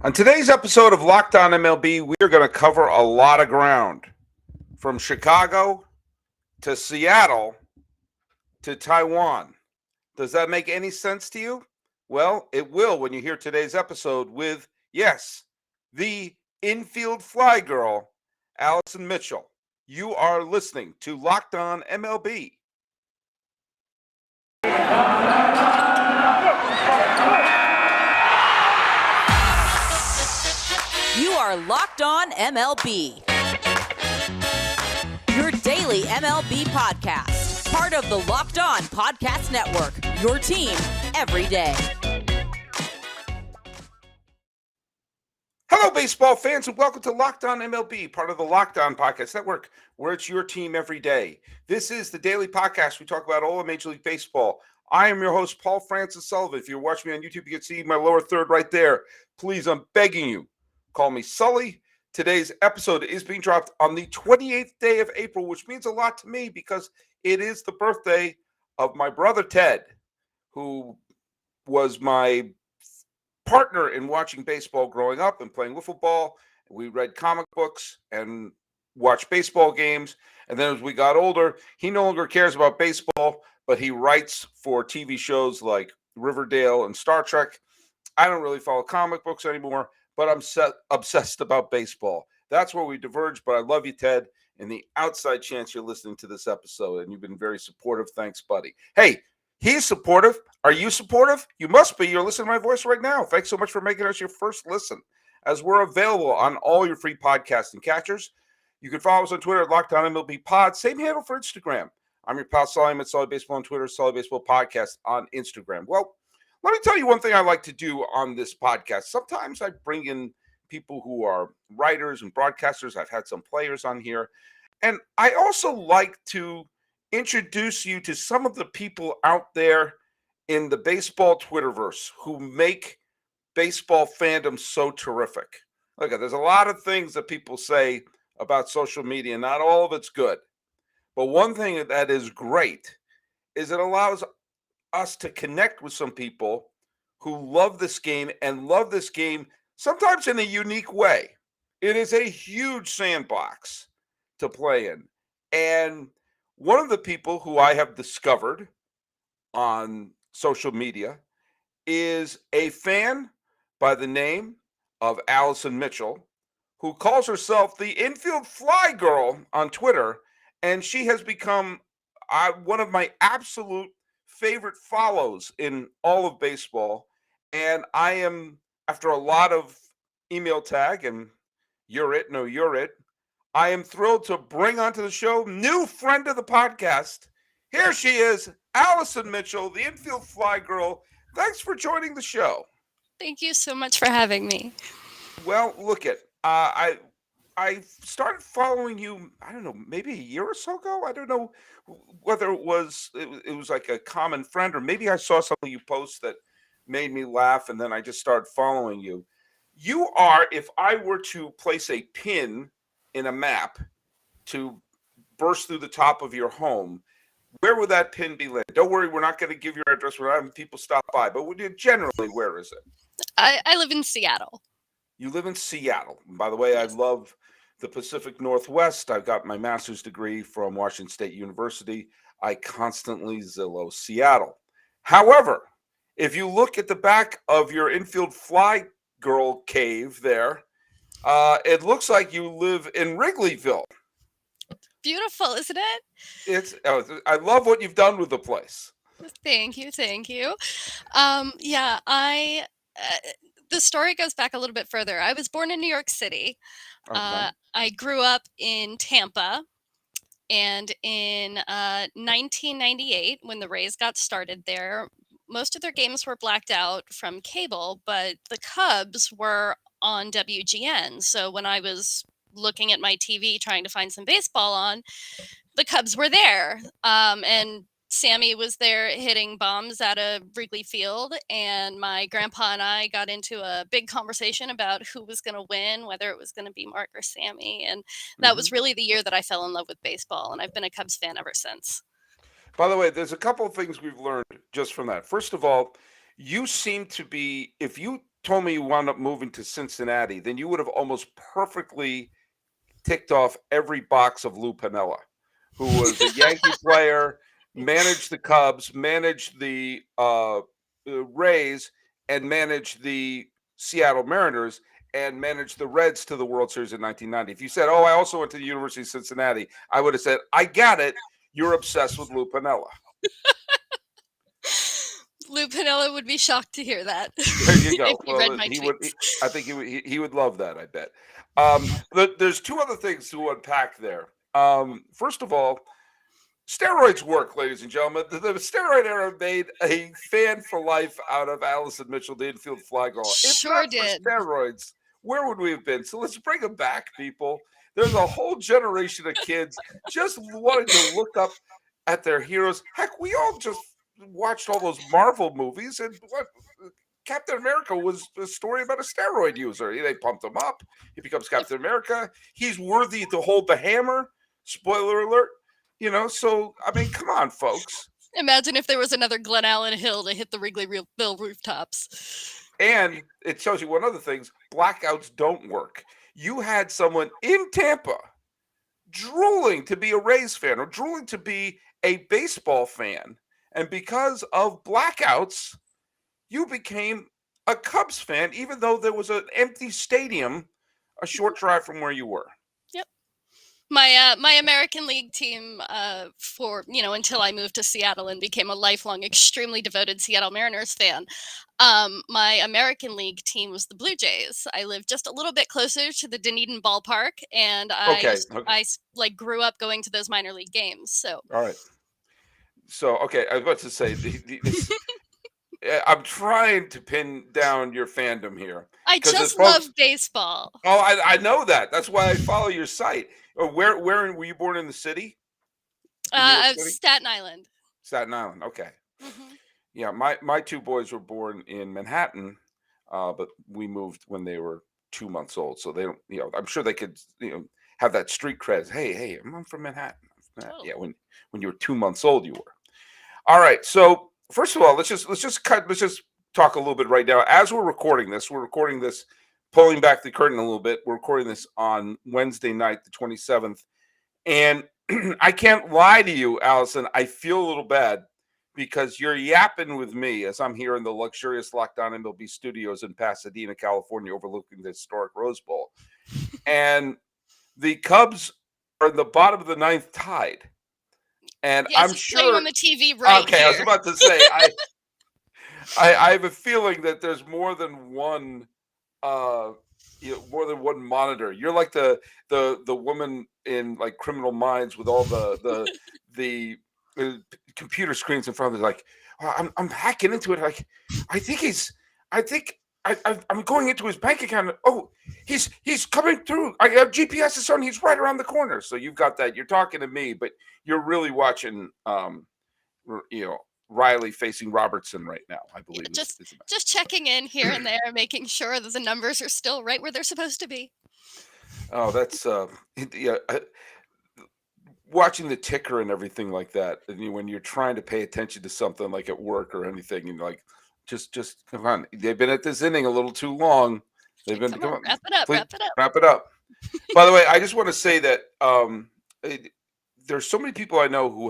On today's episode of Locked On MLB, we are going to cover a lot of ground from Chicago to Seattle to Taiwan. Does that make any sense to you? Well, it will when you hear today's episode with, yes, the Infield Fly Girl, Alyson Mitchell. You are listening to Locked On MLB. You are Locked On MLB. Your daily MLB podcast. Part of the Locked On Podcast Network. Your team every day. Hello, baseball fans, and welcome to Locked On MLB, part of the Locked On Podcast Network, where it's your team every day. This is the daily podcast. We talk about all of Major League Baseball. I am your host, Paul Francis Sullivan. If you're watching me on YouTube, you can see my lower third right there. Please, I'm begging you, call me Sully. Today's episode is being dropped on the 28th day of April, which means a lot to me because it is the birthday of my brother Ted, who was my partner in watching baseball growing up and playing wiffle ball. We read comic books and watched baseball games. And then as we got older, he no longer cares about baseball, but he writes for TV shows like Riverdale and Star Trek. I don't really follow comic books anymore, but I'm obsessed about baseball. That's where we diverge, but I love you, Ted, and the outside chance you're listening to this episode, and you've been very supportive. Thanks, buddy. Hey, he's supportive. Are you supportive? You must be. You're listening to my voice right now. Thanks so much for making us your first listen, as we're available on all your free podcasting catchers. You can follow us on Twitter at Locked On MLB Pod. Same handle for Instagram. I'm your pal Sully at Sully Baseball on Twitter, Sully Baseball Podcast on Instagram. Well, let me tell you one thing I like to do on this podcast. Sometimes I bring in people who are writers and broadcasters. I've had some players on here. And I also like to introduce you to some of the people out there in the baseball Twitterverse who make baseball fandom so terrific. Look, there's a lot of things that people say about social media. Not all of it's good. But one thing that is great is it allows us to connect with some people who love this game and love this game sometimes in a unique way. It is a huge sandbox to play in. And one of the people who I have discovered on social media is a fan by the name of Alyson Mitchell, who calls herself the Infield Fly Girl on Twitter. And she has become one of my absolute favorite follows in all of baseball. And I am, after a lot of email tag and you're it, no, you're it, I am thrilled to bring onto the show new friend of the podcast. Here she is, Alyson Mitchell, the Infield Fly Girl. Thanks for joining the show. Thank you so much for having me. Well, look at I started following you, I don't know, maybe a year or so ago. I don't know whether it was like a common friend, or maybe I saw something you post that made me laugh, and then I just started following you. You are, if I were to place a pin in a map to burst through the top of your home, where would that pin be laid? Don't worry, we're not going to give your address. We're not having people stop by, but generally, where is it? I live in Seattle. You live in Seattle. And by the way, I love the Pacific Northwest. I've got my master's degree from Washington State University. I constantly Zillow Seattle. However, if you look at the back of your Infield Fly Girl cave there, it looks like you live in Wrigleyville. Beautiful, isn't it? I love what you've done with the place. Thank you. The story goes back a little bit further. I was born in New York City. Okay. I grew up in Tampa. And in 1998, when the Rays got started there, most of their games were blacked out from cable, but the Cubs were on WGN. So when I was looking at my TV trying to find some baseball on, the Cubs were there. And Sammy was there hitting bombs out of Wrigley Field, and my grandpa and I got into a big conversation about who was going to win, whether it was going to be Mark or Sammy. And that was really the year that I fell in love with baseball, and I've been a Cubs fan ever since. By the way, there's a couple of things we've learned just from that. First of all, you seem to be, if you told me you wound up moving to Cincinnati, then you would have almost perfectly ticked off every box of Lou Piniella, who was a Yankee player, managed the Cubs, managed the Rays, and managed the Seattle Mariners, and managed the Reds to the World Series in 1990. If you said, "Oh, I also went to the University of Cincinnati," I would have said, "I got it. You're obsessed with Lou Piniella." Lou Piniella would be shocked to hear that. There you If go. he read Well, my he would. tweets. I think he would love that. I bet. But there's two other things to unpack there. First of all, steroids work, ladies and gentlemen. The steroid era made a fan for life out of Alyson Mitchell, the Infield Fly Girl. If Sure not for did. steroids, where would we have been? So let's bring them back, people. There's a whole generation of kids just wanting to look up at their heroes. Heck, we all just watched all those Marvel movies, and what Captain America was a story about a steroid user. They pumped him up. He becomes Captain America. He's worthy to hold the hammer. Spoiler alert. So I mean, come on, folks. Imagine if there was another Glen Allen Hill to hit the Wrigleyville rooftops. And it shows you one other things. Blackouts don't work. You had someone in Tampa drooling to be a Rays fan or drooling to be a baseball fan. And because of blackouts, you became a Cubs fan, even though there was an empty stadium a short drive from where you were. Yep. My American League team for until I moved to Seattle and became a lifelong, extremely devoted Seattle Mariners fan. My American League team was the Blue Jays. I lived just a little bit closer to the Dunedin ballpark, and Okay. I like grew up going to those minor league games. So All right. So, okay, I was about to say, I'm trying to pin down your fandom here. I just love baseball. Oh, I know that. That's why I follow your site. Where were you born in the city? Staten Island. Staten Island. Okay. Mm-hmm. Yeah, my two boys were born in Manhattan, but we moved when they were 2 months old. So they don't, I'm sure they could, have that street cred. Hey, I'm from Manhattan. Oh. Yeah, when you were 2 months old, you were. All right. So first of all, let's just talk a little bit right now. As we're recording this, pulling back the curtain a little bit. We're recording this on Wednesday night, the 27th. And I can't lie to you, Alyson. I feel a little bad because you're yapping with me as I'm here in the luxurious Lockdown MLB studios in Pasadena, California, overlooking the historic Rose Bowl. And the Cubs are in the bottom of the ninth tied. And yes, I'm sure on the TV right okay, here. I was about to say I have a feeling that there's more than one more than one monitor. You're like the woman in like Criminal Minds with all the computer screens in front of her. Like, I'm hacking into it. Like, I'm going into his bank account. Oh, he's coming through. I have GPS on. He's right around the corner. So you've got that. You're talking to me, but you're really watching. Riley facing Robertson right now, I believe. Yeah, just checking in here and there, making sure that the numbers are still right where they're supposed to be. Oh, that's watching the ticker and everything like that. And when you're trying to pay attention to something like at work or anything, and like, just come on. They've been at this inning a little too long. They've been Come on, wrap it up. Please, wrap it up. Wrap it up. By the way, I just want to say that there's so many people I know who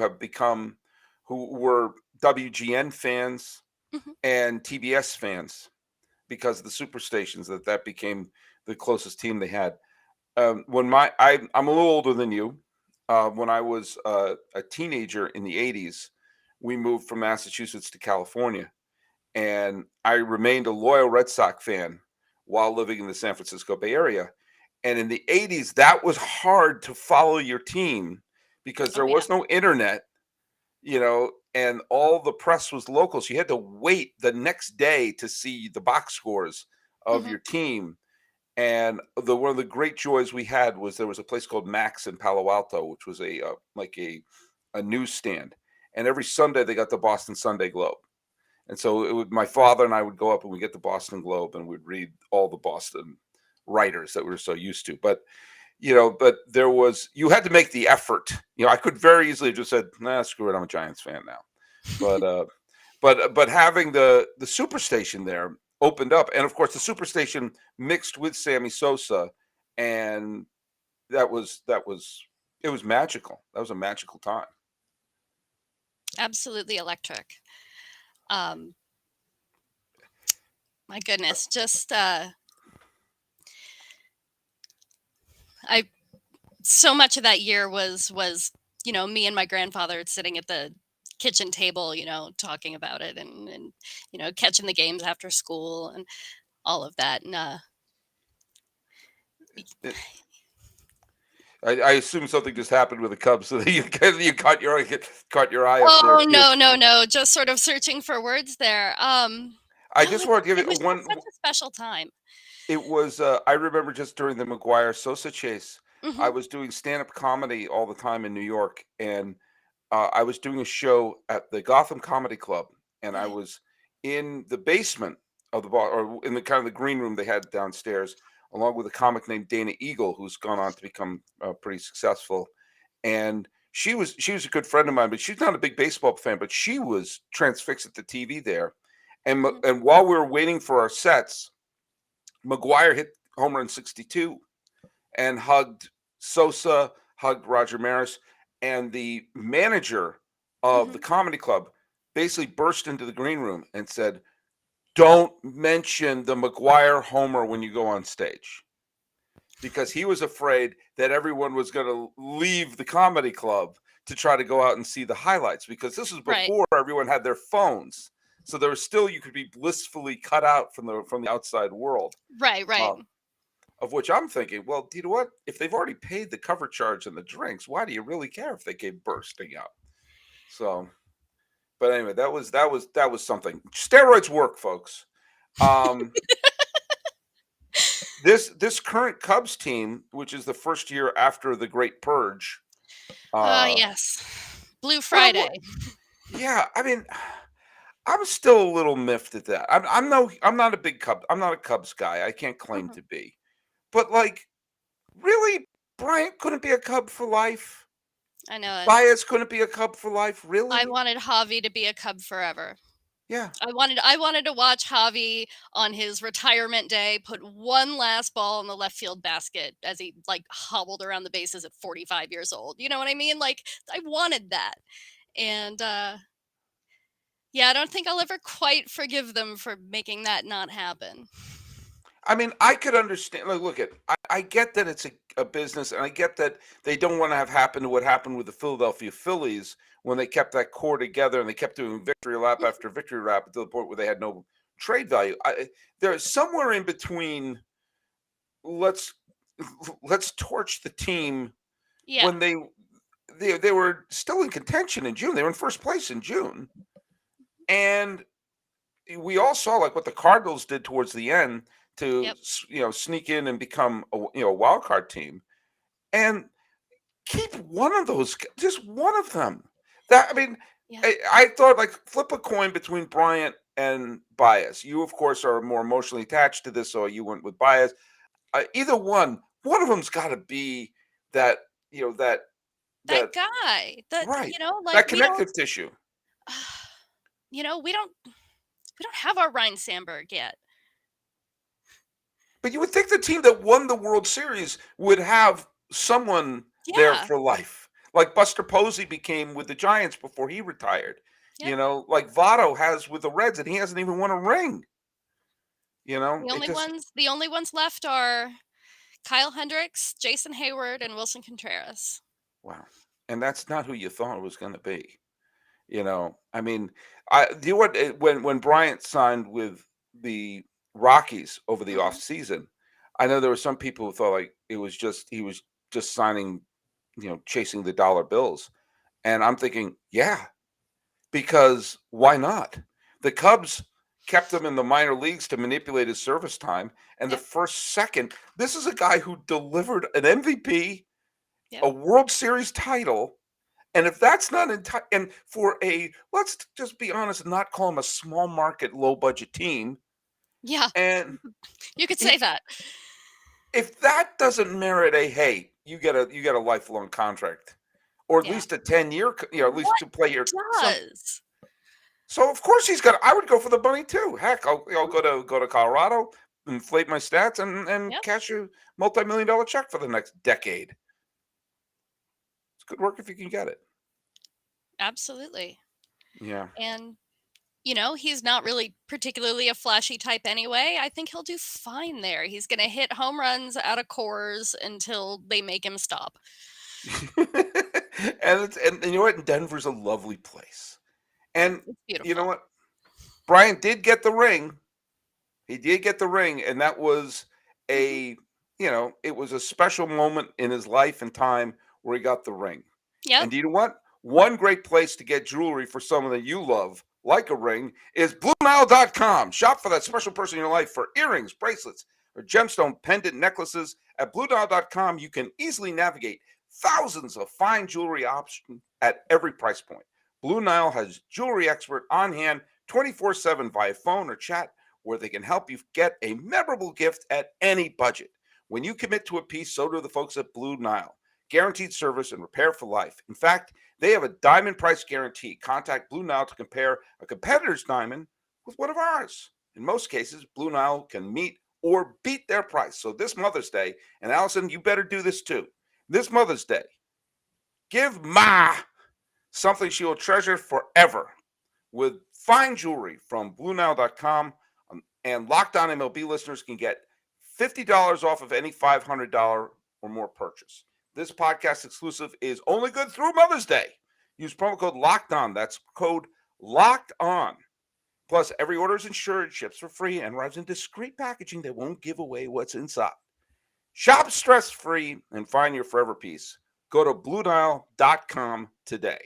were WGN fans and TBS fans because of the superstations that became the closest team they had. I'm a little older than you. When I was a teenager in the 80s, we moved from Massachusetts to California, and I remained a loyal Red Sox fan while living in the San Francisco Bay Area. And in the 80s, that was hard to follow your team because there was no internet, and all the press was local. So you had to wait the next day to see the box scores of your team. And one of the great joys we had was there was a place called Max in Palo Alto, which was a newsstand. And every Sunday they got the Boston Sunday Globe. And so my father and I would go up and we'd get the Boston Globe and we'd read all the Boston writers that we were so used to. But you had to make the effort. I could very easily have just said, nah, screw it, I'm a Giants fan now. But having the superstation there, opened up, and of course the Superstation mixed with Sammy Sosa, and it was magical. That was a magical time. Absolutely electric. Um, my goodness, just I so much of that year was me and my grandfather sitting at the kitchen table, talking about it and catching the games after school and all of that. And It, I assume something just happened with the Cubs, so that you caught your eye up there oh too. no, just sort of searching for words there. I No, just want to give it you was one. just such a special time. It was, I remember just during the McGuire Sosa chase, I Hmm. was doing stand-up comedy all the time in New York, and I was doing a show at the Gotham Comedy Club, and I Yeah. was in the basement of the bar, or in the kind of the green room they had downstairs, along with a comic named Dana Eagle, who's gone on to become pretty successful. And she was a good friend of mine, but she's not a big baseball fan, but she was transfixed at the TV there. Hmm. And while we were waiting for our sets, McGuire hit home run 62 and hugged Sosa, hugged Roger Maris, and the manager of the Hmm. comedy club basically burst into the green room and said, "Don't mention the McGuire homer when you go on stage," because he was afraid that everyone was going to leave the comedy club to try to go out and see the highlights, because this was Right, before everyone had their phones. So there was still, you could be blissfully cut out from the outside world. right. Uh, of which I'm thinking, well, you know what? If they've already paid the cover charge and the drinks, why do you really care if they came bursting out? So, but anyway, that was something. Steroids work, folks. Um, this current Cubs team, which is the first year after the Great Purge, uh, Yes. Blue well, Friday. yeah, I mean, I'm still a little miffed at that. I'm not a big Cub. I'm not a Cubs guy. I can't claim Mhm. to be. But like, really, Bryant couldn't be a Cub for life. I know it. Baez couldn't be a Cub for life, I really? wanted Javi to be a Cub forever. Yeah. I wanted to watch Javi on his retirement day put one last ball in the left field basket as he like hobbled around the bases at 45 years old. You know what I mean? Like I wanted that. And yeah, I don't think I'll ever quite forgive them for making that not happen. I mean, I could understand. Like, look at, I get that it's a business, and I get that they don't want to have happen to what happened with the Philadelphia Phillies when they kept that core together and they kept doing victory lap after victory lap to the point where they had no trade value. There's somewhere in between. Let's let's torch the team Yeah. when they were still in contention in June. They were in first place in June, and we all saw like what the Cardinals did towards the end to Yep. sneak in and become a wild card team, and keep one of those, just one of them. That, I mean, Yeah. I thought, like, flip a coin between Bryant and Baez. You of course are more emotionally attached to this, so you went with Baez. Either one of them's got to be that, you know that That that guy. That right, like that we don't connective tissue. we don't have our Ryan Sandberg yet. But you would think the team that won the World Series would have someone there Yeah. for life, like Buster Posey became with the Giants before he retired. Yep. Like Votto has with the Reds, and he hasn't even won a ring. The It only just, ones the only ones left are Kyle Hendricks, Jason Hayward, and Wilson Contreras. wow. And that's not who you thought it was going to be. I mean, you know what? When Bryant signed with the Rockies over the Mhm. offseason, I know there were some people who thought like it was just he was just signing, chasing the dollar bills. And I'm thinking, yeah, because why not? The Cubs kept him in the minor leagues to manipulate his service time. And the Yep. first second, this is a guy who delivered an MVP, Yep. a World Series title. And if that's not and for let's just be honest, and not call him a small market, low budget team. Yeah. And You could say he, that. if that doesn't merit a, hey, you get a lifelong contract, or at Yeah. least a 10-year, at least What to play your some does? So of course he's got. I would go for the money too. Heck, I'll go to Colorado, inflate my stats, and Yep, cash a multi-million-dollar check for the next decade. It's good work if you can get it. absolutely. Yeah. And he's not really particularly a flashy type anyway. I think he'll do fine there. He's going to hit home runs out of cores until they make him stop. And you know what? Denver's a lovely place. And It's you know beautiful. what? Brian did get the ring. He did get the ring, and that was Hmm. a it was a special moment in his life and time where he got the ring. Yep. And do you know what? One great place to get jewelry for someone that you love, like a ring, is BlueNile.com. Shop for that special person in your life for earrings, bracelets, or gemstone pendant necklaces. At BlueNile.com, you can easily navigate thousands of fine jewelry options at every price point. Blue Nile has jewelry expert on hand 24/7 via phone or chat where they can help you get a memorable gift at any budget. When you commit to a piece, so do the folks at Blue Nile. Guaranteed service and repair for life. In fact, they have a diamond price guarantee. Contact Blue Nile to compare a competitor's diamond with one of ours. In most cases, Blue Nile can meet or beat their price. So this Mother's Day, and Allison, you better do this too. This Mother's Day, give Ma something she will treasure forever with fine jewelry from BlueNile.com. And Locked On MLB listeners can get $50 off of any $500 or more purchase. This podcast exclusive is only good through Mother's Day. Use promo code Locked On. That's code Locked On. Plus, every order is insured, ships for free, and arrives in discreet packaging that won't give away what's inside. Shop stress-free and find your forever piece. Go to BlueNile.com today.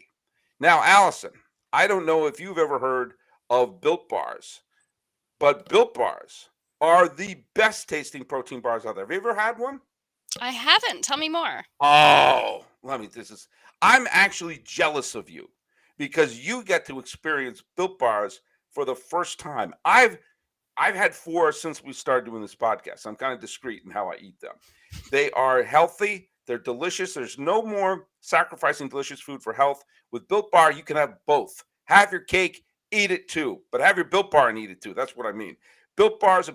Now, Allison, I don't know if you've ever heard of Built Bars, but Built Bars are the best tasting protein bars out there. Have you ever had one? I haven't. Tell me more. Oh, I'm actually jealous of you because you get to experience Built Bars for the first time. I've had four since we started doing this podcast. I'm kind of discreet in how I eat them. They are healthy, they're delicious. There's no more sacrificing delicious food for health. With Built Bar, you can have both. Have your cake, eat it too, but have your Built Bar and eat it too. That's what I mean. Built Bars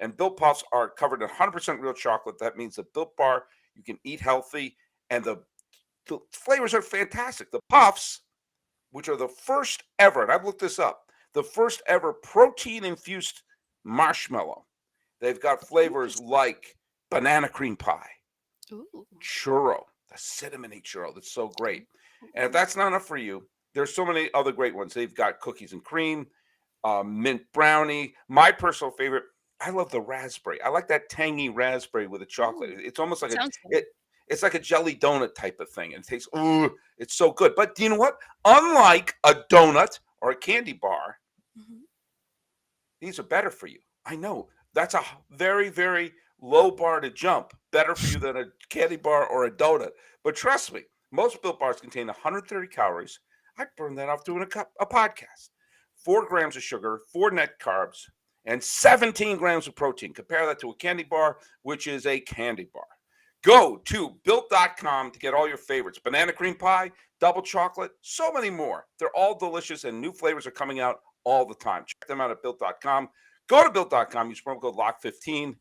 and Built Puffs are covered in 100% real chocolate. That means the Built Bar, you can eat healthy, and the flavors are fantastic. The Puffs, which are the first ever, and I've looked this up, the first ever protein infused marshmallow. They've got flavors Interesting. like banana cream pie, Ooh. churro, the cinnamony churro that's so great. And if Ooh. that's not enough for you, there's so many other great ones. They've got cookies and cream, mint brownie. My personal favorite, I love the raspberry. I like that tangy raspberry with the chocolate. Ooh. It's almost like Sounds good. it's like a jelly donut type of thing. And it tastes, ooh, it's so good. But do you know what? Unlike a donut or a candy bar, Mhm. these are better for you. I know that's a very, very low bar to jump. Better for you than a candy bar or a donut. But trust me, most Built Bars contain 130 calories. I burned that off doing a podcast. 4 grams of sugar, 4 net carbs, and 17 grams of protein. Compare that to a candy bar, which is a candy bar. Go to built.com to get all your favorites banana cream pie, double chocolate, so many more. They're all delicious, and new flavors are coming out all the time. Check them out at built.com. Go to built.com, use promo code LOCK15,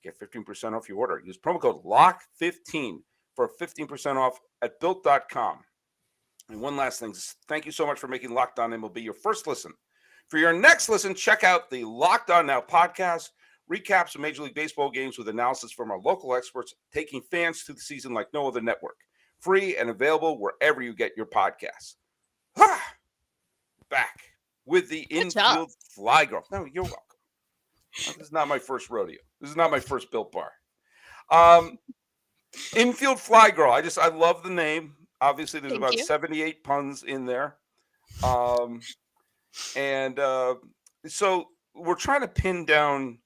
get 15% off your order. Use promo code LOCK15 for 15% off at built.com. And one last thing, thank you so much for making Locked On MLB your first listen. For your next listen, check out the Locked On Now podcast, recaps of Major League Baseball games with analysis from our local experts, taking fans through the season like no other network. Free and available wherever you get your podcasts. Back with the Good job. Infield Fly Girl. No, you're welcome. This is not my first rodeo. This is not my first Built Bar. Infield Fly Girl. I love the name. Obviously, there's Thank about you. 78 puns in there. Um, and so we're trying to pin down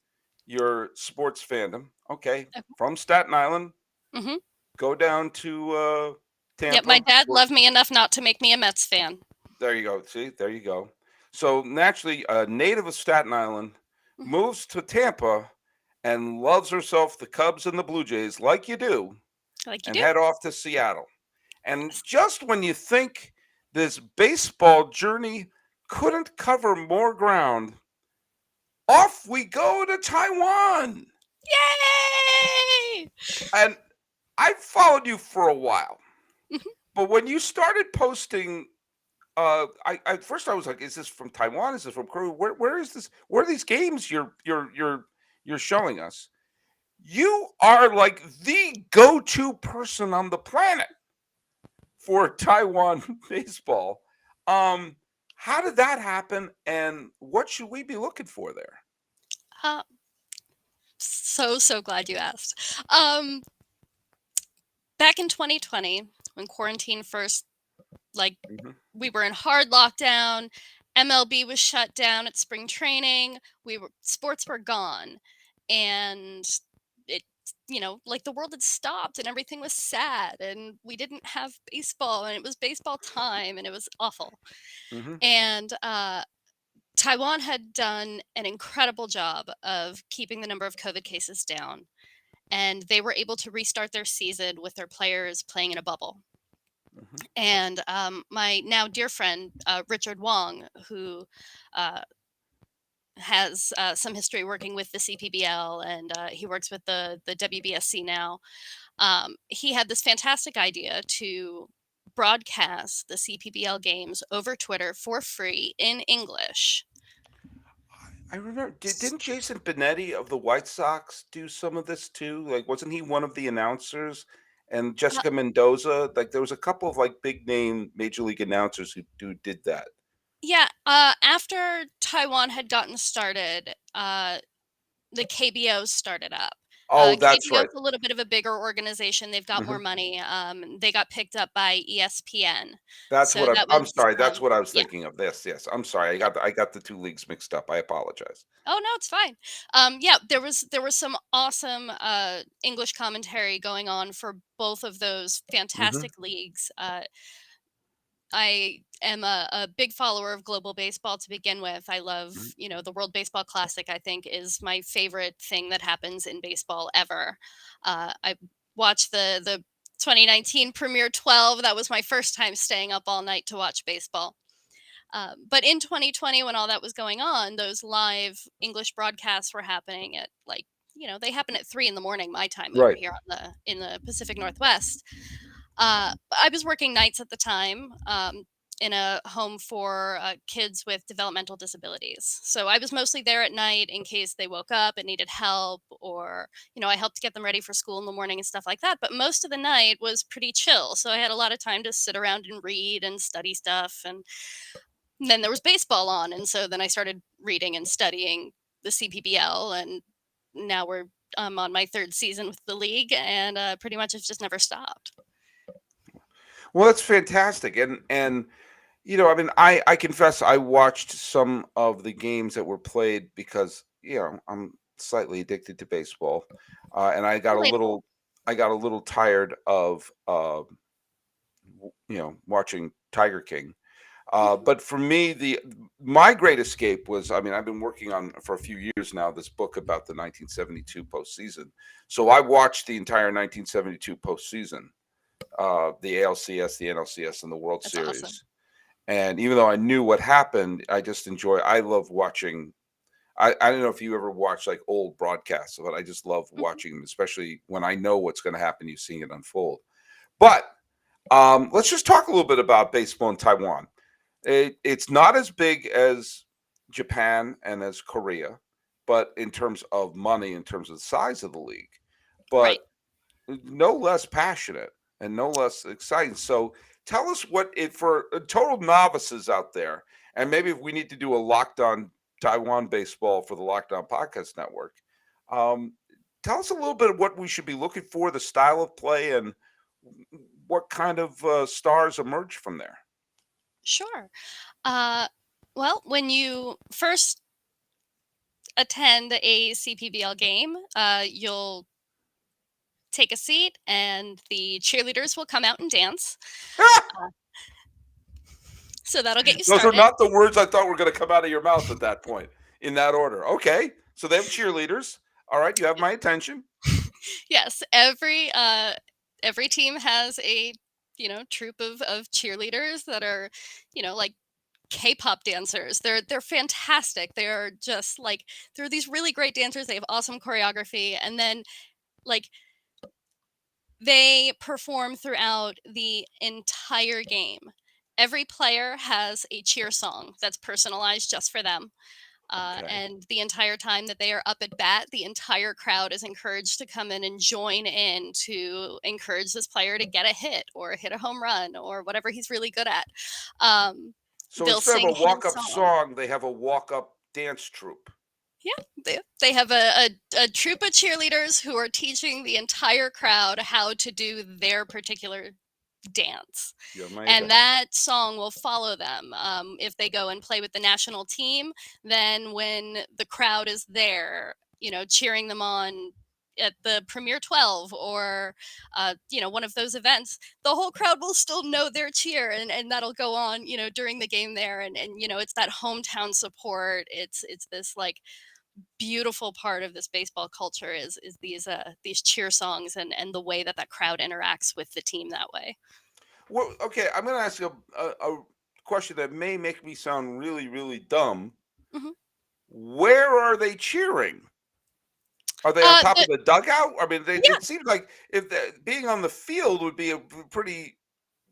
your sports fandom. Okay. Okay. From Staten Island, Hmm. go down to Yep. My Tampa. dad loved me enough not to make me a Mets fan. There you go. See, there you go. So naturally, a native of Staten Island Hmm. moves to Tampa and loves herself the Cubs and the Blue Jays, like you do, Like you and do. head off to Seattle. And just when you think this baseball journey couldn't cover more ground. Off we go to Taiwan. Yay! And I've followed you for a while, Mhm. but when you started posting, I at first I was like, "Is this from Taiwan? Is this from Korea? Where is this? Where are these games you're showing us?" You are like the go-to person on the planet for Taiwan baseball. Um, how did that happen, and what should we be looking for there? Uh, so glad you asked. Back in 2020, when quarantine first, like, Mhm, we were in hard lockdown, MLB was shut down at spring training, sports were gone, and it, like the world had stopped and everything was sad, and we didn't have baseball, and it was baseball time, and it was awful. mhm. And Taiwan had done an incredible job of keeping the number of COVID cases down, and they were able to restart their season with their players playing in a bubble. Mhm. And my now dear friend, Richard Wong, who uh, has some history working with the CPBL, and he works with the WBSC now, he had this fantastic idea to broadcast the CPBL games over Twitter for free in English. I remember, didn't Jason Benetti of the White Sox do some of this too? Like, wasn't he one of the announcers? And Jessica Mendoza, like, there was a couple of like big name major league announcers who did that. Yeah, after Taiwan had gotten started, the KBO started up. Oh, that's KBO is right. a little bit of a bigger organization. They've got more Mhm. money. They got picked up by ESPN. That's So what that I'm was, sorry. That's what I was yeah, thinking of. Yes. I'm sorry. yeah. I got the two leagues mixed up. I apologize. Oh no, it's fine. Yeah, there was some awesome English commentary going on for both of those Mhm, fantastic leagues. I am a big follower of global baseball to begin with. I love, mhm. the World Baseball Classic, I think, is my favorite thing that happens in baseball ever. I watched the 2019 Premier 12. That was my first time staying up all night to watch baseball. But in 2020, when all that was going on, those live English broadcasts were happening at, like, they happen at 3 in the morning my time over Right. here in the Pacific Northwest. I was working nights at the time, in a home for kids with developmental disabilities. So I was mostly there at night in case they woke up and needed help, or, I helped get them ready for school in the morning and stuff like that. But most of the night was pretty chill. So I had a lot of time to sit around and read and study stuff. And then there was baseball on. And so then I started reading and studying the CPBL. And now I'm on my third season with the league, and pretty much it's just never stopped. Well, that's fantastic. And I mean, I confess I watched some of the games that were played because, I'm slightly addicted to baseball. And Relatable. I got a little tired of watching Tiger King. Mhm. But for me, the my great escape was, I mean, I've been working on for a few years now this book about the 1972 postseason. So I watched the entire 1972 postseason, the ALCS, the NLCS, and the World That's awesome. Series. And even though I knew what happened, I just enjoy. I love watching. I don't know if you ever watch like old broadcasts, but I just love Mhm. watching them, especially when I know what's going to happen. You seeing it unfold. But let's just talk a little bit about baseball in Taiwan. It's not as big as Japan and as Korea, but in terms of money, in terms of the size of the league, Right. but no less passionate and no less exciting. So tell us what it for total novices out there, and maybe if we need to do a locked on Taiwan baseball for the Lockdown Podcast Network. Um, Tell us a little bit of what we should be looking for, the style of play, and what kind of stars emerge from there. Sure. Uh, well, when you first attend a CPBL game, you'll take a seat and the cheerleaders will come out and dance. Uh, so that'll get you Those are started. not the words I thought were going to come out of your mouth at that point in that order. Okay. So they have cheerleaders. All right. You have my attention. Yes, every team has a, troop of cheerleaders that are, like K-pop dancers. They're fantastic. They're just like they're these really great dancers. They have awesome choreography, and then like they perform throughout the entire game. Every player has a cheer song that's personalized just for them. Okay. And the entire time that they are up at bat, the entire crowd is encouraged to come in and join in to encourage this player to get a hit or hit a home run or whatever he's really good at. Um, So they'll instead of sing a his walk-up song. song, they have a walk-up dance troupe. Yeah, they have a troop of cheerleaders who are teaching the entire crowd how to do their particular dance. You're And amazing. that song will follow them. If they go and play with the national team, then when the crowd is there, cheering them on at the Premier 12 or, one of those events, the whole crowd will still know their cheer and that'll go on, during the game there. And it's that hometown support. It's this like beautiful part of this baseball culture is these cheer songs and the way that that crowd interacts with the team that way. Well, okay, I'm going to ask you a question that may make me sound really, really dumb. Mhm. Where are they cheering? Are they on top The of the dugout? I mean, Yeah, it seems like if being on the field would be a pretty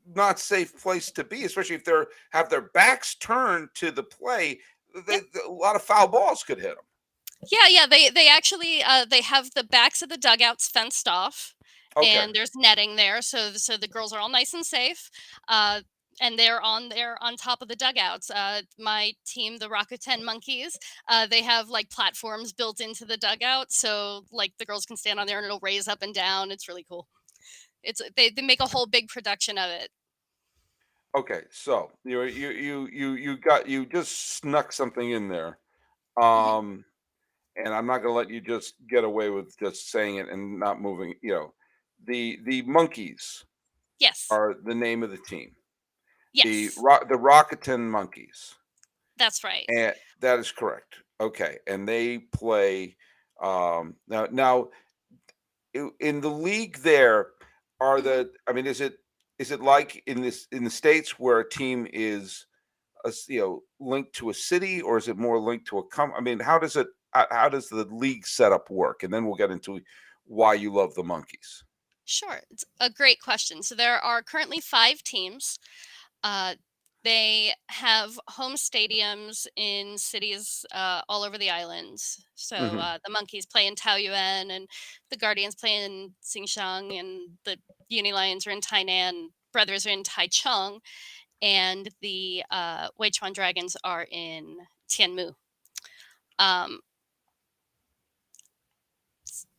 not safe place to be, especially if they're have their backs turned to the play. yeah, A lot of foul balls could hit them. yeah. They actually they have the backs of the dugouts fenced off, Okay, and there's netting there, so the girls are all nice and safe. Uh, and they're on there on top of the dugouts. My team, the Rakuten Monkeys, they have like platforms built into the dugout, so like the girls can stand on there and it'll raise up and down. It's really cool. They make a whole big production of it. okay. So you just snuck something in there. Hmm. Um, and I'm not going to let you just get away with just saying it and not moving. The monkeys Yes, are the name of the team. yes, The Rakuten Monkeys, that's right. and that is correct. Okay, and they play now in the league. There are Mhm. the. I mean, is it like in the states where a team is linked to a city, or is it more linked to a I mean, how does the league setup work? And then we'll get into why you love the monkeys. Sure, it's a great question. So there are currently 5 teams. Uh, they have home stadiums in cities all over the islands. So Hmm. the Monkeys play in Taoyuan, and the Guardians play in Xinjiang, and the Uni Lions are in Tainan. Brothers are in Taichung, and the Weichuan Dragons are in Tianmu. Um,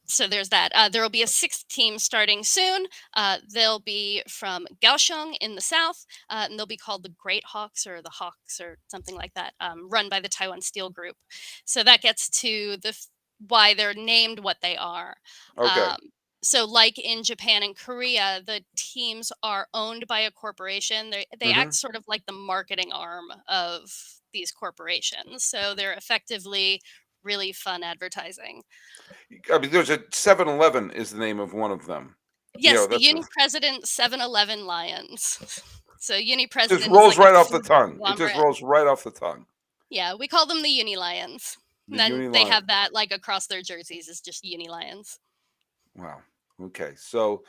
so there's that. There will be a 6th team starting soon. They'll be from Kaohsiung in the south, and they'll be called the Great Hawks or the Hawks or something like that, run by the Taiwan Steel Group. So that gets to why they're named what they are. Okay. Um, so, like in Japan and Korea, the teams are owned by a corporation. They act Hmm. sort of like the marketing arm of these corporations. So they're effectively really fun advertising. I mean, there's a 7-Eleven is the name of one of them. Yes, the That's Uni President 7-Eleven Lions. So Uni just President is rolls like a right off the food tongue. It just conglomerate. rolls right off the tongue. Yeah, we call them the Uni Lions. The And then Uni they Lion. have that like across their jerseys is just Uni Lions. Wow. Okay. So,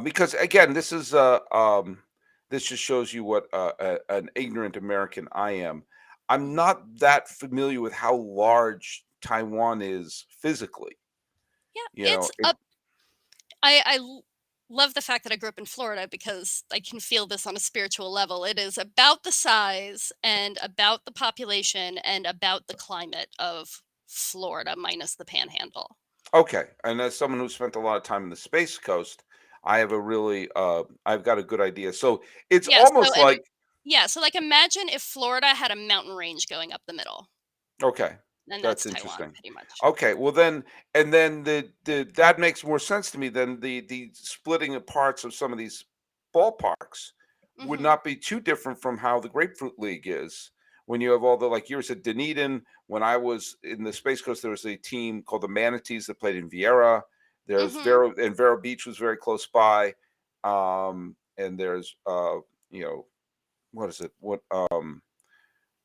because again, this just shows you what an ignorant American I am. I'm Mhm. not that familiar with how large Taiwan is physically. Yeah, You know, it, I love the fact that I grew up in Florida because I can feel this on a spiritual level. It is about the size and about the population and about the climate of Florida minus the panhandle. okay. And as someone who spent a lot of time in the Space Coast, I've got a good idea. So it's Yeah, almost like so like imagine if Florida had a mountain range going up the middle, okay, and that's that's Taiwan interesting. pretty much. Okay, well then, and then the that makes more sense to me than the splitting of parts of some of these ballparks would Mhm. not be too different from how the Grapefruit League is. When you have all the like you said, Dunedin. When I was in the Space Coast, there was a team called the Manatees that played in Vieira. There's Mhm. Vero Beach was very close by. And there's you know, what is it?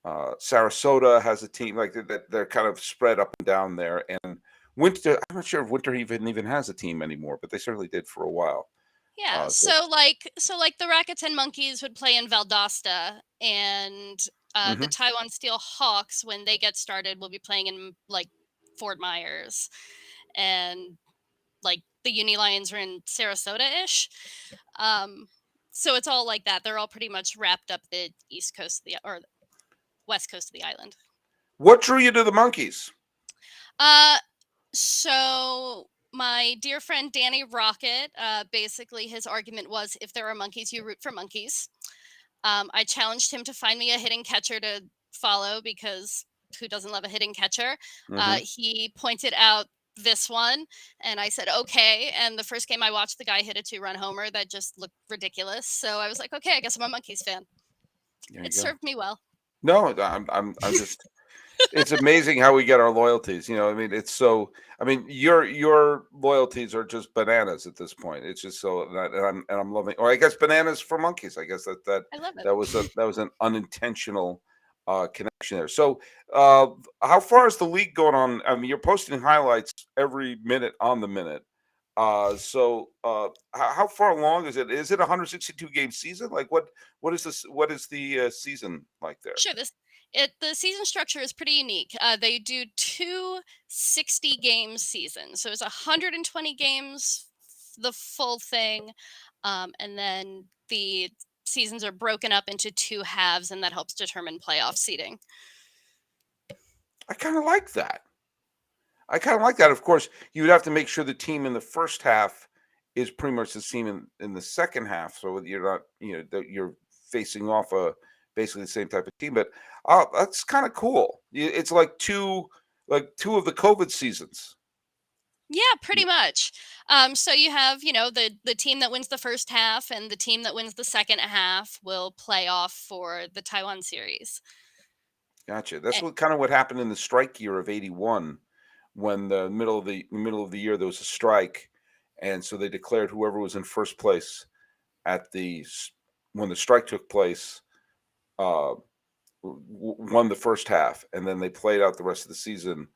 Sarasota has a team like that. They're kind of spread up and down there. And Winter, I'm not sure if Winter even has a team anymore, but they certainly did for a while. Yeah, So, so like the Rakuten Monkeys would play in Valdosta, and the mhm. Taiwan Steel Hawks, when they get started, will be playing in like Fort Myers, and like the Uni Lions are in Sarasota-ish. Um, so it's all like that. They're all pretty much wrapped up the east coast of the or west coast of the island. What drew you to the Monkeys? Uh, So my dear friend Danny Rocket, basically his argument was, if there are monkeys, you root for monkeys. I challenged him to find me a hitting catcher to follow, because who doesn't love a hitting catcher? Hmm. He pointed out this one, and I said okay. And the first game I watched, the guy hit a 2-run homer that just looked ridiculous. So I was like, okay, I guess I'm a Monkeys fan. There you It go. served me well. No, I'm just. It's amazing how we get our loyalties. I mean, it's so. I mean, your loyalties are just bananas at this point. It's just so, and I'm loving. Or I guess bananas for monkeys. I guess I love it. that was an unintentional connection there. So, how far is the league going on? I mean, you're posting highlights every minute on the minute. How far along is it? Is it a 162 game season? Like what is this? What is the season like there? Sure. The season structure is pretty unique. They do two 60-game seasons, so it's 120 games, the full thing, and then the seasons are broken up into two halves, and that helps determine playoff seeding. I kind of like that. I kind of like that. Of course, you would have to make sure the team in the first half is pretty much the same in the second half, so you're not, that you're facing off basically the same type of team. But that's kind of cool. It's like two of the COVID seasons. Yeah, pretty much. So you have, the team that wins the first half and the team that wins the second half will play off for the Taiwan series. Gotcha. That's what happened in the strike year of '81, when the middle of the year there was a strike, and so they declared whoever was in first place at when the strike took place, uh, won the first half, and then they played out the rest of the season,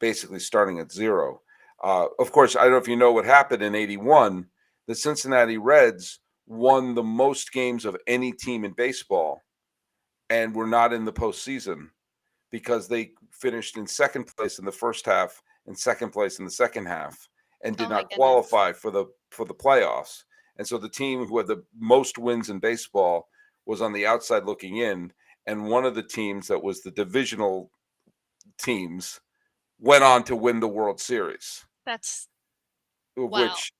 basically starting at zero. Of course, I don't know if you know what happened in '81. The Cincinnati Reds won the most games of any team in baseball, and were not in the postseason because they finished in second place in the first half and second place in the second half, and did Oh my not goodness. qualify for the playoffs. And so the team who had the most wins in baseball was on the outside looking in, and one of the teams that was the divisional teams went on to win the World Series, That's of wow. which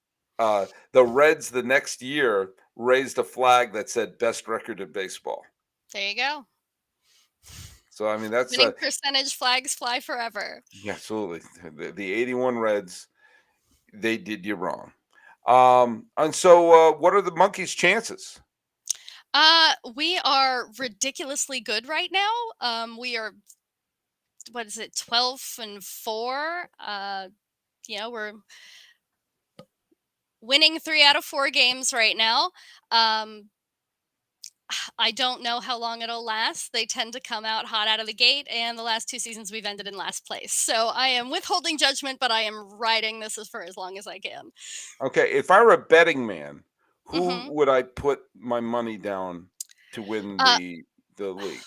the Reds the next year raised a flag that said best record in baseball. There you go. So I mean that's Winning percentage flags fly forever. yeah, absolutely, the '81 Reds, they did you wrong. And so, what are the Monkeys' chances? We are ridiculously good right now. We are, what is it, 12-4. We're winning 3 out of 4 games right now. Um, I don't know how long it'll last. They tend to come out hot out of the gate, and the last 2 seasons we've ended in last place. So I am withholding judgment, but I am riding this for as long as I can. Okay, if I were a betting man, who hmm would I put my money down to win Uh, the league?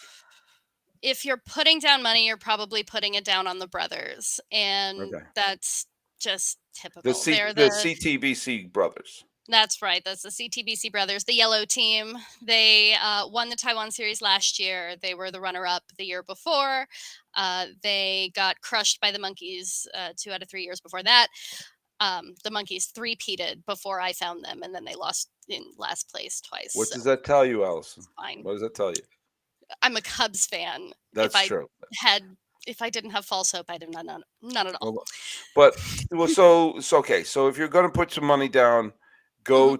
if you're putting down money, you're probably putting it down on the brothers, and Okay, that's just the typical. C They're the the CTBC brothers. That's right. That's the CTBC brothers, the yellow team. They won the Taiwan series last year. They were the runner-up the year before. They got crushed by the Monkeys 2 out of 3 years before that. The Monkeys three-peated before I found them, and then they lost in last place twice. What So does that tell you, Allison? fine. What does that tell you? I'm a Cubs fan. If That's I true. had, if I didn't have false hope, I'd have none at all. Well, but well, so okay. So if you're going to put some money down, hmm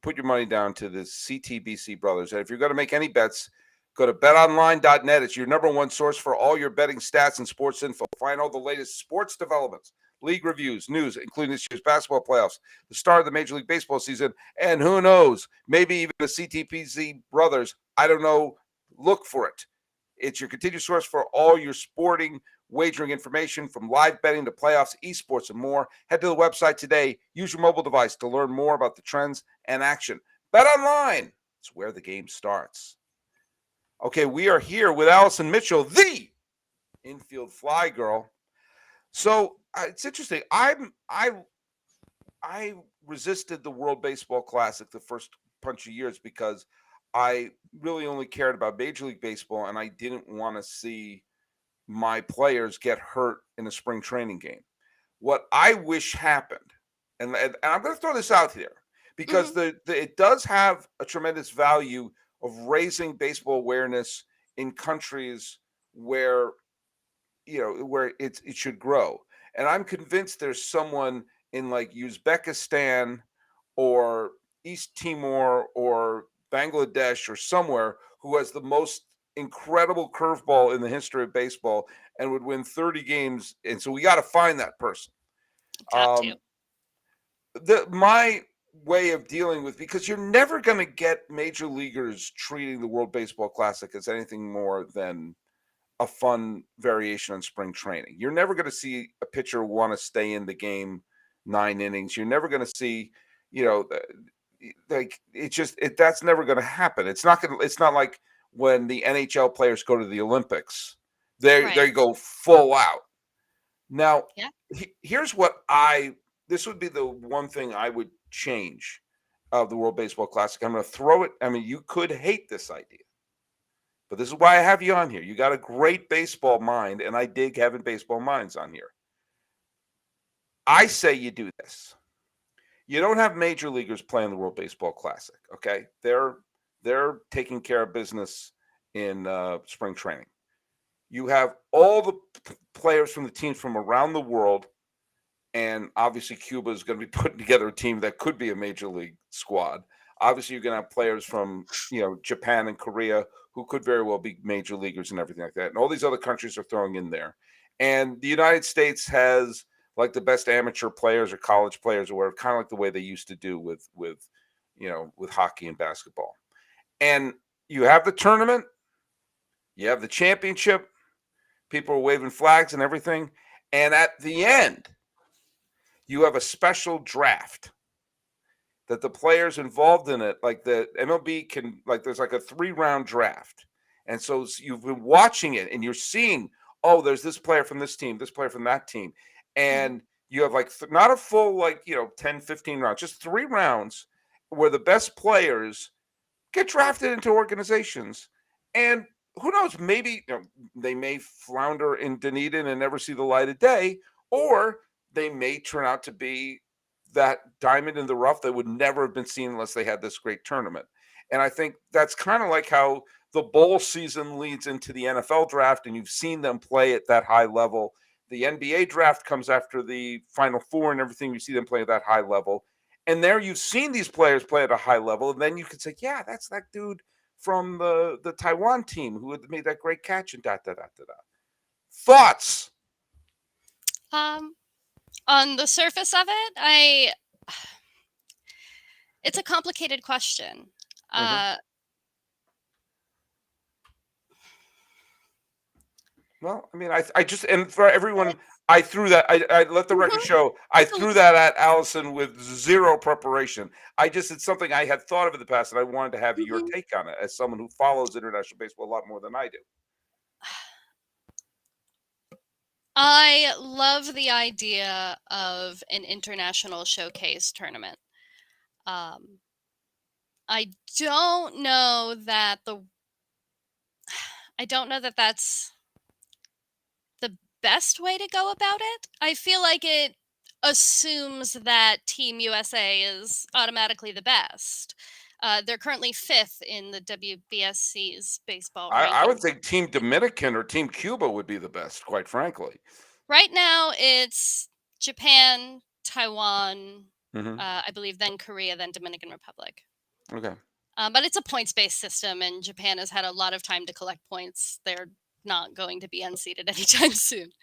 put your money down to the CTBC brothers. And if you're going to make any bets, go to betonline.net. It's your number one source for all your betting stats and sports info. Find all the latest sports developments, league reviews, news, including this year's basketball playoffs, the start of the Major League Baseball season, and who knows, maybe even the CTBC brothers. I don't know. Look for it It's your continued source for all your sporting wagering information from live betting to playoffs, esports, and more. Head to the website today. Use your mobile device to learn more about the trends and action. BetOnline. It's where the game starts. Okay, we are here with Alyson Mitchell, the Infield Fly Girl. So it's interesting. I resisted the World Baseball Classic the first bunch of years because I really only cared about Major League Baseball, and I didn't want to see my players get hurt in a spring training game. What I wish happened, and I'm going to throw this out here because Mhm. it does have a tremendous value of raising baseball awareness in countries where where it should grow. And I'm convinced there's someone in like Uzbekistan or East Timor or Bangladesh or somewhere who has the most incredible curveball in the history of baseball and would win 30 games. And so we got to find that person. Got to. Um, my way of dealing with, because you're never going to get major leaguers treating the World Baseball Classic as anything more than a fun variation on spring training. You're never going to see a pitcher want to stay in the game 9 innings. You're never going to see, you know, like that's never going to happen. It's not like when the NHL players go to the Olympics. Right. They go full out. Now, Yeah. here's what this would be the one thing I would change of the World Baseball Classic. I'm going to throw it. I mean, you could hate this idea, but this is why I have you on here. You got a great baseball mind, and I dig having baseball minds on here. I say you do this. You don't have major leaguers playing the World Baseball Classic, okay? They're taking care of business in spring training. You have all the players from the teams from around the world, and obviously Cuba is going to be putting together a team that could be a major league squad. Obviously, you're going to have players from Japan and Korea who could very well be major leaguers and everything like that. And all these other countries are throwing in there. And the United States has like the best amateur players or college players or whatever, kind of like the way they used to do with hockey and basketball. And you have the tournament, you have the championship, people are waving flags and everything. And at the end, you have a special draft that the players involved in it, like the MLB can, like, there's like a 3 round draft. And so you've been watching it and you're seeing, oh, there's this player from this team, this player from that team. Mhm. And you have like not a full, like, 10, 15 rounds, just 3 rounds where the best players get drafted into organizations. And who knows, maybe they may flounder in Dunedin and never see the light of day, or they may turn out to be that diamond in the rough that would never have been seen unless they had this great tournament. And I think that's kind of like how the bowl season leads into the NFL draft, and you've seen them play at that high level. The NBA draft comes after the Final Four and everything. You see them play at that high level. And there you've seen these players play at a high level. And then you could say, yeah, that's that dude from the Taiwan team who had made that great catch and da da da da da. Thoughts? Um, on the surface of it, it's a complicated question. Mhm. Uh, Well, I mean, I just, and for everyone, it's I threw that. I let the record Mhm. show. I So threw that at Allison with zero preparation. It's something I had thought of in the past, and I wanted to have your Mhm. take on it as someone who follows international baseball a lot more than I do. I love the idea of an international showcase tournament. Um, I don't know that the I don't know that that's the best way to go about it. I feel like it assumes that Team USA is automatically the best. They're currently fifth in the WBSC's baseball I would rankings. think Team Dominican or Team Cuba would be the best, quite frankly. Right now, it's Japan, Taiwan, Hmm. I believe, then Korea, then Dominican Republic. Okay. But it's a points-based system, and Japan has had a lot of time to collect points. They're not going to be unseated anytime soon.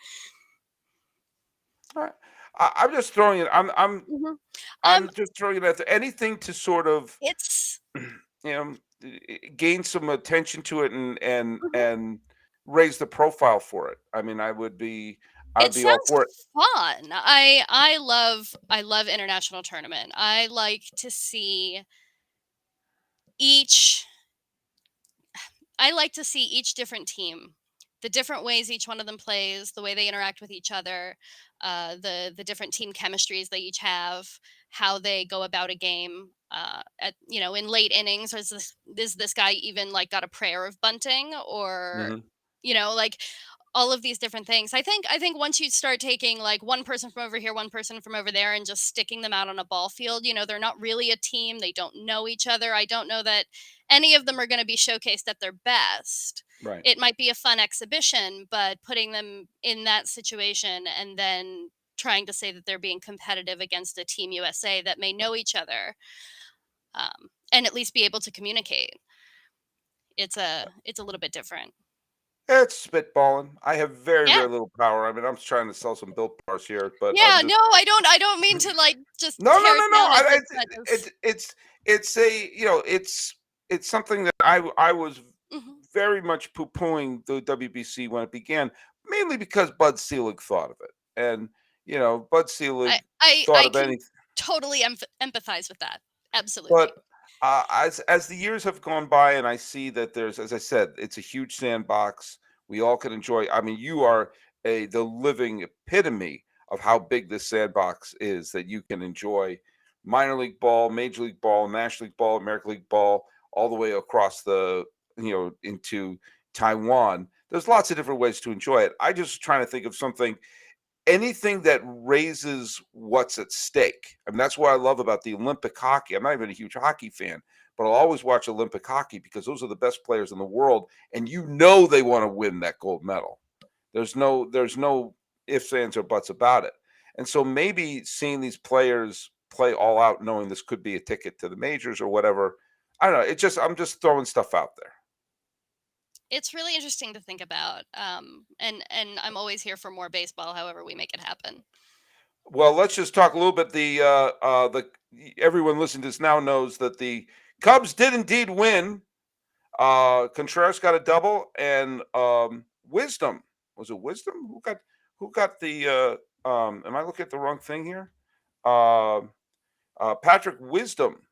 All right. I'm just throwing it. Mhm. Um, I'm just throwing it at anything to sort of it's gain some attention to it and Mhm. raise the profile for it. I mean, It I'd be all sounds for it. fun. I love international tournament. I like to see each I like to see each different team, the different ways each one of them plays, the way they interact with each other, the different team chemistries they each have, how they go about a game. In late innings, is this guy even like got a prayer of bunting, or Mhm. like all of these different things. I think once you start taking like one person from over here, one person from over there, and just sticking them out on a ball field, they're not really a team. They don't know each other. I don't know that any of them are going to be showcased at their best. Right. It might be a fun exhibition, but putting them in that situation and then trying to say that they're being competitive against a Team USA that may know each other, and at least be able to communicate, it's a little bit different. It's spitballing. I have very, Yeah. very little power. I mean, I'm trying to sell some built bars here, but I'm Yeah, just no, I don't mean to like just no, no, tear no, it no. down as if that is. It's a it's something that I was Mhm. very much poo-pooing the WBC when it began, mainly because Bud Selig thought of it, and Bud I Selig I thought I of can anything. totally empathize with that. Absolutely. But as the years have gone by, and I see that there's, as I said, it's a huge sandbox. We all can enjoy. I mean, you are the living epitome of how big this sandbox is that you can enjoy minor league ball, major league ball, national league ball, American league ball, all the way across the into Taiwan. There's lots of different ways to enjoy it. I just trying to think of something, anything that raises what's at stake. I mean, that's what I love about the Olympic hockey. I'm not even a huge hockey fan, but I'll always watch Olympic hockey because those are the best players in the world, and they want to win that gold medal. There's no ifs, ands, or buts about it. And so maybe seeing these players play all out, knowing this could be a ticket to the majors or whatever. I don't know. I'm just throwing stuff out there. It's really interesting to think about. And I'm always here for more baseball, however we make it happen. Well, let's just talk a little bit. The everyone listening to this now knows that the Cubs did indeed win. Contreras got a double, and Wisdom, was it Wisdom who got the? Am I looking at the wrong thing here? Um Patrick Wisdom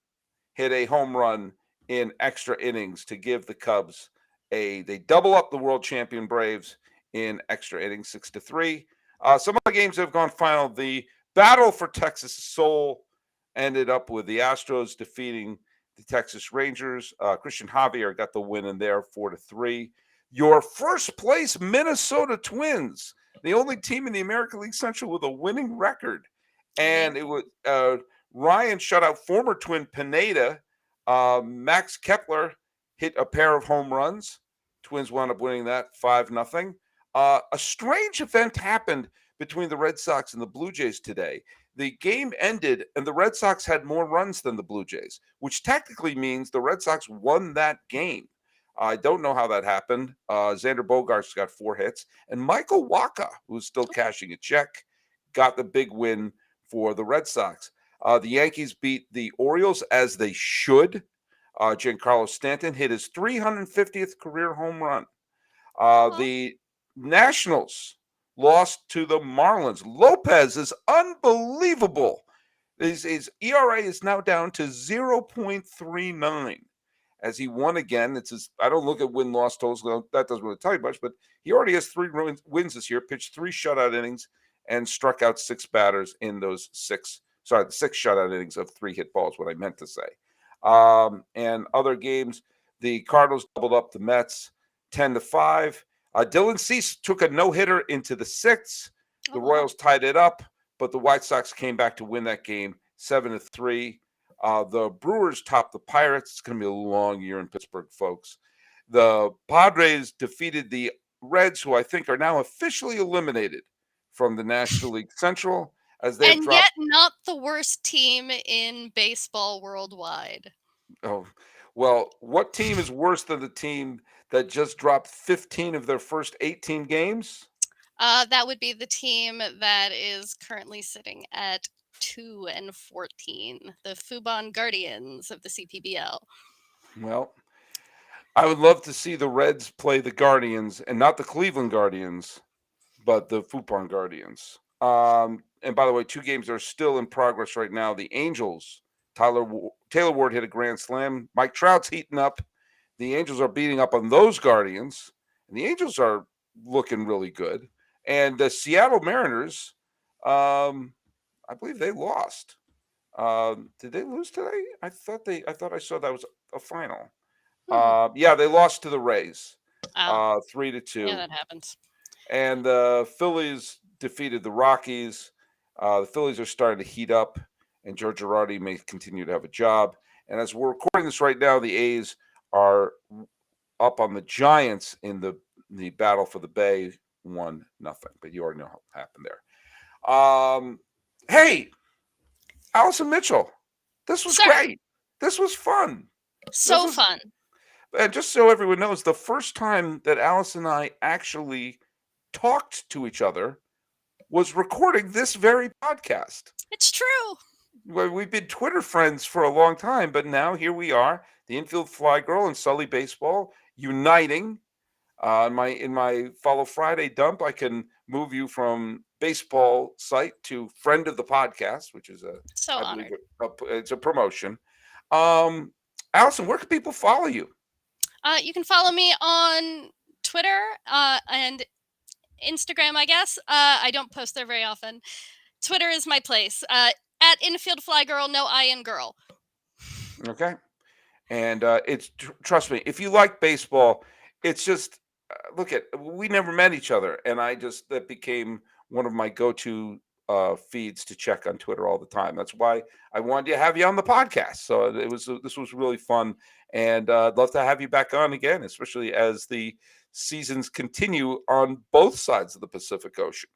hit a home run in extra innings to give the Cubs they double up the world champion Braves in extra innings, 6-3. Some of the games that have gone final. The battle for Texas Soul ended up with the Astros defeating the Texas Rangers. Christian Javier got the win in there, 4-3. Your first place Minnesota Twins, the only team in the American League Central with a winning record, and it Amazing. was Ryan shut out former Twin Pineda. Max Kepler hit a pair of home runs. Twins wound up winning that 5-0. A strange event happened between the Red Sox and the Blue Jays today. The game ended, and the Red Sox had more runs than the Blue Jays, which technically means the Red Sox won that game. I don't know how that happened. Xander Bogaerts got 4 hits, and Michael Waka, who's still cashing a check, got the big win for the Red Sox. The Yankees beat the Orioles as they should. Giancarlo Stanton hit his 350th career home run. Oh, The Nationals lost to the Marlins. Lopez is unbelievable. His ERA is now down to 0.39 as he won again. It's his, I don't look at win loss totals. That doesn't really tell you much, but he already has 3 wins this year, pitched 3 shutout innings, and struck out 6 batters in those 6 shutout innings of 3 hit balls, what I meant to say. And other games, the Cardinals doubled up the Mets 10-5. Dylan Cease took a no-hitter into the 6th. oh The wow. Royals tied it up, but the White Sox came back to win that game 7-3. The Brewers topped the Pirates. It's going to be a long year in Pittsburgh, folks. The Padres defeated the Reds, who I think are now officially eliminated from the National League Central, as they've And yet dropped. not the worst team in baseball worldwide. Oh, well, what team is worse than the team that just dropped 15 of their first 18 games? That would be the team that is currently sitting at 2-14, the Fubon Guardians of the CPBL. Well, I would love to see the Reds play the Guardians, and not the Cleveland Guardians, but the Fupon Guardians. And by the way, two games are still in progress right now. The Angels, Taylor Ward hit a grand slam. Mike Trout's heating up. The Angels are beating up on those Guardians, and the Angels are looking really good. And the Seattle Mariners, I believe they lost. Did they lose today? I thought I saw that was a final. Hmm. Yeah, they lost to the Rays, Oh, three to yeah, two. that happens. And the Phillies defeated the Rockies. The Phillies are starting to heat up, and Joe Girardi may continue to have a job. And as we're recording this right now, the A's are up on the Giants in the battle for the Bay, 1-0. But you already know what happened there. Hey, Alyson Mitchell, this was Sir, great. This was fun. This so was, fun. and just so everyone knows, the first time that Alice and I actually talked to each other was recording this very podcast. It's true. Well, we've been Twitter friends for a long time, but now here we are, the Infield Fly Girl and Sully Baseball uniting. In my Follow Friday dump, I can move you from baseball site to friend of the podcast, which is So I believe, honored. it's a promotion. Um, Allison, where can people follow you? You can follow me on Twitter and Instagram, I guess. I don't post there very often. Twitter is my place. At Infield Fly Girl, no I in girl. Okay. And trust me, if you like baseball, it's just look at we never met each other, and that became one of my go-to feeds to check on Twitter all the time. That's why I wanted to have you on the podcast. So this was really fun, and I'd love to have you back on again, especially as the seasons continue on both sides of the Pacific Ocean.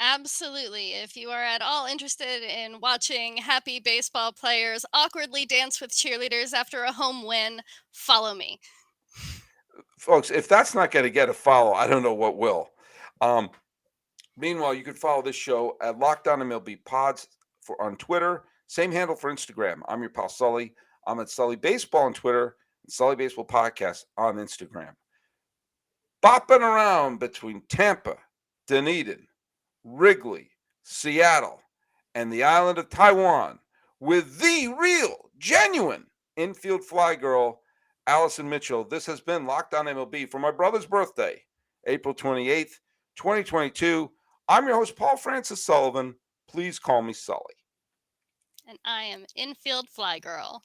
Absolutely. If you are at all interested in watching happy baseball players awkwardly dance with cheerleaders after a home win, follow me. Folks, if that's not going to get a follow, I don't know what will. Um, Meanwhile, you can follow this show at Lockdown MLB Pods on Twitter. Same handle for Instagram. I'm your pal Sully. I'm at Sully Baseball on Twitter and Sully Baseball Podcast on Instagram. Bopping around between Tampa, Dunedin, Wrigley, Seattle, and the island of Taiwan with the real, genuine Infield Fly Girl, Alyson Mitchell. This has been Lockdown MLB for my brother's birthday, April 28th, 2022. I'm your host, Paul Francis Sullivan. Please call me Sully. And I am Infield Fly Girl.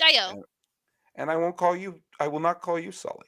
Jayo. And I will not call you Sully.